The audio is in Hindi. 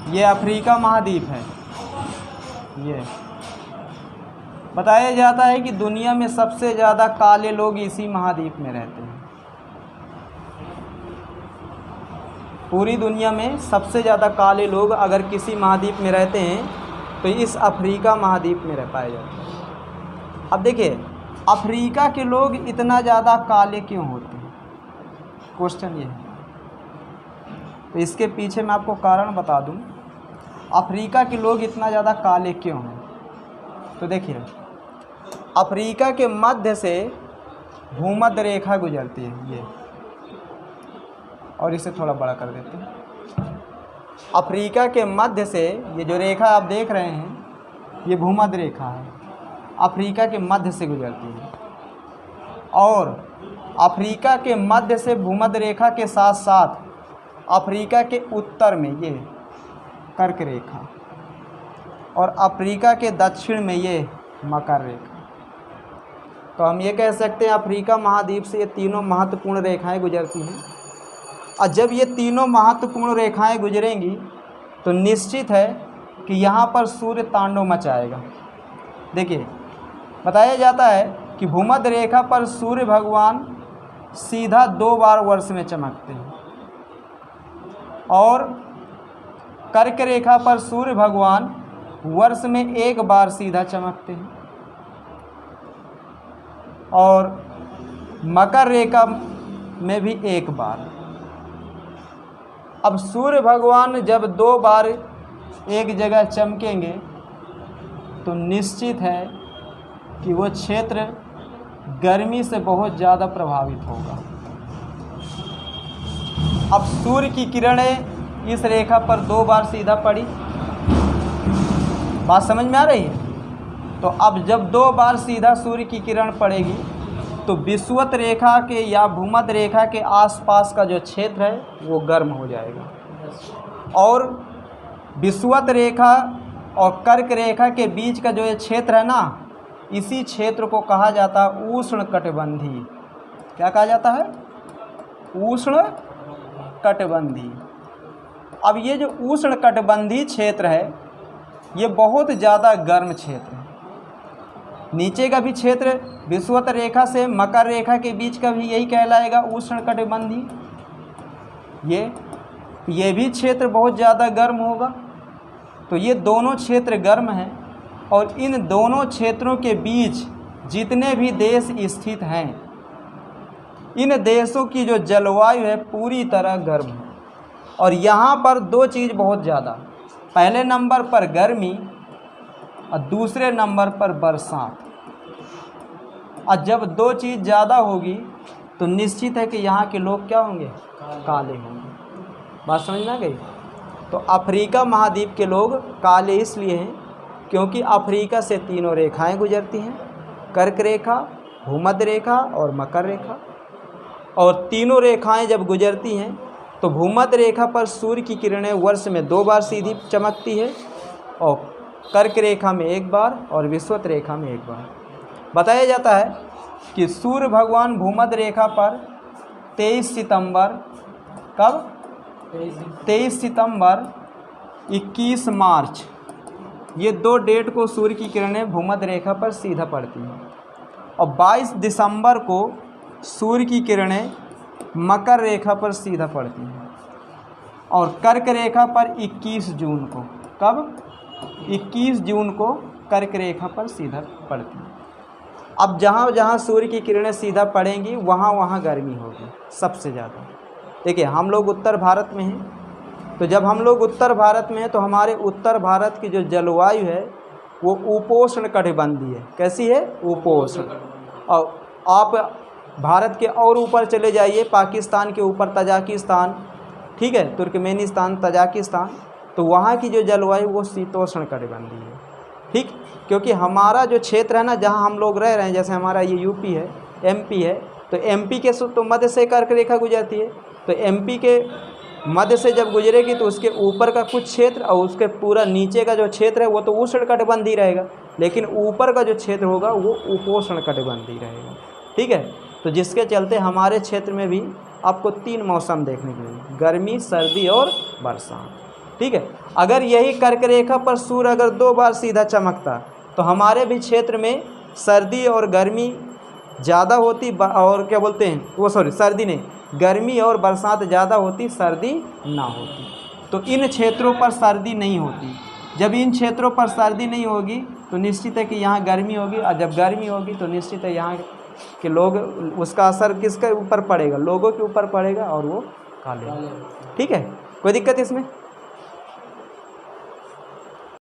ये अफ्रीका महाद्वीप है। ये बताया जाता है कि दुनिया में सबसे ज़्यादा काले लोग इसी महाद्वीप में रहते हैं। पूरी दुनिया में सबसे ज़्यादा काले लोग अगर किसी महाद्वीप में रहते हैं तो इस अफ्रीका महाद्वीप में रह पाए जाते हैं। अब देखिए, अफ्रीका के लोग इतना ज़्यादा काले क्यों होते हैं, क्वेश्चन ये है। तो इसके पीछे मैं आपको कारण बता दूं, अफ्रीका के लोग इतना ज़्यादा काले क्यों हैं। तो देखिए, अफ्रीका के मध्य से भूमध्य रेखा गुजरती है ये, और इसे थोड़ा बड़ा कर देते हैं। अफ्रीका के मध्य से ये जो रेखा आप देख रहे हैं ये भूमध्य रेखा है, अफ्रीका के मध्य से गुजरती है। और अफ्रीका के मध्य से भूमध्य रेखा के साथ साथ अफ्रीका के उत्तर में ये कर्क रेखा और अफ्रीका के दक्षिण में ये मकर रेखा। तो हम ये कह सकते हैं अफ्रीका महाद्वीप से ये तीनों महत्वपूर्ण रेखाएं गुजरती हैं। और जब ये तीनों महत्वपूर्ण रेखाएं गुजरेंगी तो निश्चित है कि यहाँ पर सूर्य तांडव मचाएगा। देखिए, बताया जाता है कि भूमध्य रेखा पर सूर्य भगवान सीधा 2 बार वर्ष में चमकते हैं और कर्क रेखा पर सूर्य भगवान वर्ष में 1 बार सीधा चमकते हैं और मकर रेखा में भी 1 बार। अब सूर्य भगवान जब 2 बार एक जगह चमकेंगे तो निश्चित है कि वो क्षेत्र गर्मी से बहुत ज़्यादा प्रभावित होगा। अब सूर्य की किरणें इस रेखा पर 2 बार सीधा पड़ी, बात समझ में आ रही है। तो अब जब 2 बार सीधा सूर्य की किरण पड़ेगी तो विषुवत रेखा के या भूमध्य रेखा के आसपास का जो क्षेत्र है वो गर्म हो जाएगा और विषुवत रेखा और कर्क रेखा के बीच का जो ये क्षेत्र है ना, इसी क्षेत्र को कहा जाता है उष्ण कटिबंधी। क्या कहा जाता है? उष्ण कटिबंधी। अब ये जो उष्ण कटिबंधी क्षेत्र है ये बहुत ज़्यादा गर्म क्षेत्र है। नीचे का भी क्षेत्र विषुवत रेखा से मकर रेखा के बीच का भी यही कहलाएगा उष्ण कटिबंधी। ये भी क्षेत्र बहुत ज़्यादा गर्म होगा। तो ये दोनों क्षेत्र गर्म हैं और इन दोनों क्षेत्रों के बीच जितने भी देश स्थित हैं, इन देशों की जो जलवायु है पूरी तरह गर्म है। और यहाँ पर 2 चीज़ बहुत ज़्यादा, पहले नंबर पर गर्मी और दूसरे नंबर पर बरसात। और जब 2 चीज़ ज़्यादा होगी तो निश्चित है कि यहाँ के लोग क्या होंगे? काले होंगे। बात समझ में आ गई? तो अफ्रीका महाद्वीप के लोग काले इसलिए हैं क्योंकि अफ्रीका से तीनों रेखाएं गुजरती हैं, कर्क रेखा, भूमध्य रेखा और मकर रेखा। और तीनों रेखाएं जब गुजरती हैं तो भूमध्य रेखा पर सूर्य की किरणें वर्ष में 2 बार सीधी चमकती है और कर्क रेखा में 1 बार और विषुवत रेखा में 1 बार। बताया जाता है कि सूर्य भगवान भूमध्य रेखा पर 23 सितंबर, कब? 23 सितंबर, 21 मार्च, ये 2 डेट को सूर्य की किरणें भूमध्य रेखा पर सीधा पड़ती हैं। और 22 दिसंबर को सूर्य की किरणें मकर रेखा पर सीधा पड़ती हैं और कर्क रेखा पर 21 जून को, कब? 21 जून को कर्क रेखा पर सीधा पड़ती हैं। अब जहाँ जहाँ सूर्य की किरणें सीधा पड़ेंगी वहाँ वहाँ गर्मी होगी सबसे ज़्यादा। देखिए, हम लोग उत्तर भारत में हैं, तो जब हम लोग उत्तर भारत में हैं तो हमारे उत्तर भारत की जो जलवायु है वो उपोष्ण कटिबंधीय है। कैसी है? उपोष्ण। और आप भारत के और ऊपर चले जाइए, पाकिस्तान के ऊपर तजाकिस्तान, ठीक है, तुर्कमेनिस्तान, तजाकिस्तान, तो वहाँ की जो जलवायु वो शीतोष्ण कटिबंधीय है। ठीक, क्योंकि हमारा जो क्षेत्र है ना जहाँ हम लोग रह रहे हैं, जैसे हमारा ये यूपी है, एमपी है, तो एमपी के तो मध्य से कर्क रेखा गुजरती है। तो एमपी के मध्य से जब गुजरेगी तो उसके ऊपर का कुछ क्षेत्र और उसके पूरा नीचे का जो क्षेत्र है वो तो उष्ण कटिबंधी रहेगा, लेकिन ऊपर का जो क्षेत्र होगा वो उपोष्ण कटिबंधी रहेगा। ठीक है, तो जिसके चलते हमारे क्षेत्र में भी आपको 3 मौसम देखने को मिलेंगे, गर्मी, सर्दी और बरसात। ठीक है। अगर यही कर्क रेखा पर सूर्य अगर 2 बार सीधा चमकता तो हमारे भी क्षेत्र में सर्दी और गर्मी ज़्यादा होती, और क्या बोलते हैं वो, सॉरी सर्दी नहीं, गर्मी और बरसात ज़्यादा होती, सर्दी ना होती। तो इन क्षेत्रों पर सर्दी नहीं होती। जब इन क्षेत्रों पर सर्दी नहीं होगी तो निश्चित है कि यहाँ गर्मी होगी, और जब गर्मी होगी तो निश्चित है यहाँ के लोग, उसका असर किसके ऊपर पड़ेगा, लोगों के ऊपर पड़ेगा, और वो काले। ठीक है, कोई दिक्कत इसमें?